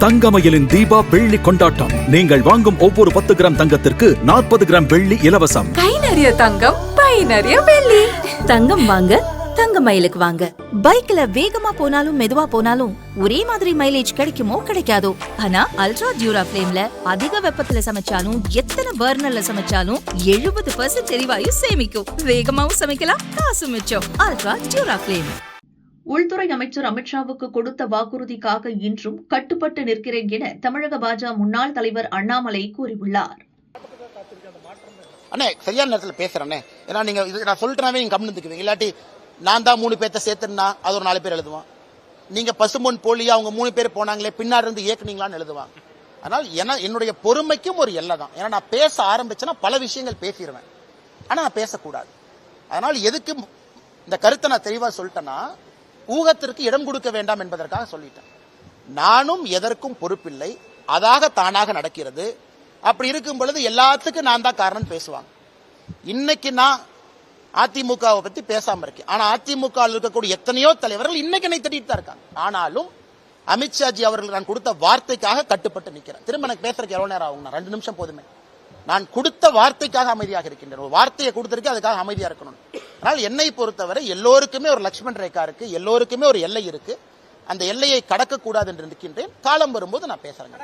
தங்கமயிலின் தீபா வெள்ளி கொண்டாட்டம். நீங்கள் வாங்கும் ஒவ்வொரு 10 கிராம் தங்கத்திற்கு 40 கிராம் வெள்ளி இலவசம். கை நிறைய தங்கம், பை நிறைய வெள்ளி. தங்கம் வாங்க தங்கமயிலுக்கு வாங்க. பைக்ல வேகமா போனாலும் மெதுவா போனாலும் ஒரே மாதிரி மைலேஜ் கிடைக்குமோ கிடைக்காதோ. ஆனா அல்ட்ரா டியூரா ஃபிளேம்ல அதிக வெப்பத்துல சமைச்சாலும் எத்தனை பர்னர்ல சமைச்சாலும் 70% எரிவாயு சேமிக்கும். வேகமாவும் சமைக்கலாம், காசு மிச்சம். Ultra டியூரா flame. உள்துறை அமைச்சர் அமித்ஷாவுக்கு கொடுத்த வாக்குறுதிக்காக இன்றும் கட்டுப்பட்டு நிற்கிறேன் என தமிழக பாஜக முன்னாள் தலைவர் அண்ணாமலை கூறியுள்ளார். அண்ணே சரியான நேரத்தில் பேசுறேன். ஏன்னா நீங்க நான் சொல்லிட்டேனாவே நீங்க கவனித்துக்குவீங்க. இல்லாட்டி நான் தான் 3 பேர்த்த சேர்த்துனா அது ஒரு 4 பேர் எழுதுவான். நீங்க பசும்பொன் போலியா அவங்க 3 பேர் போனாங்களே பின்னாடி இருந்து இயக்குனீங்களான்னு எழுதுவாங்க. அதனால் என்னுடைய பொறுமைக்கும் ஒரு எல்லை தான். ஏன்னா நான் பேச ஆரம்பிச்சேன்னா பல விஷயங்கள் பேசிடுவேன். ஆனா நான் பேசக்கூடாது. அதனால் எதுக்கு இந்த கருத்தை நான் தெளிவா சொல்லிட்டேன்னா ஊகத்திற்கு இடம் கொடுக்க வேண்டாம் என்பதற்காக சொல்லிட்டேன். நானும் எதற்கும் பொறுப்பில்லை, அதாக தானாக நடக்கிறது. அப்படி இருக்கும் பொழுது எல்லாத்துக்கும் நான் தான் காரணம் பேசுவாங்க. இன்னைக்கு நான் அதிமுகவை பத்தி பேசாம இருக்கேன். ஆனா அதிமுக இருக்கக்கூடிய எத்தனையோ தலைவர்கள் இன்னைக்கு என்னை திட்டிட்டு தான் இருக்காங்க. ஆனாலும் அமித்ஷாஜி அவர்கள் நான் கொடுத்த வார்த்தைக்காக கட்டுப்பட்டு நிற்கிறேன். திரும்ப எனக்கு பேசுறதுக்கு எவ்வளவு நேரம் ஆகும்? 2 நிமிஷம் போதுமே. நான் கொடுத்த வார்த்தைக்காக அமைதியாக இருக்கின்றேன். ஒரு வார்த்தையை கொடுத்திருக்கேன், அதுக்காக அமைதியா இருக்கணும். ஆனால் என்னை பொறுத்தவரை எல்லோருக்குமே ஒரு லட்சுமண் ரேகா இருக்கு, எல்லோருக்குமே ஒரு எல்லை இருக்கு. அந்த எல்லையை கடக்க கூடாது என்று நிற்கின்றேன். காலம் வரும்போது நான் பேசுறேன்.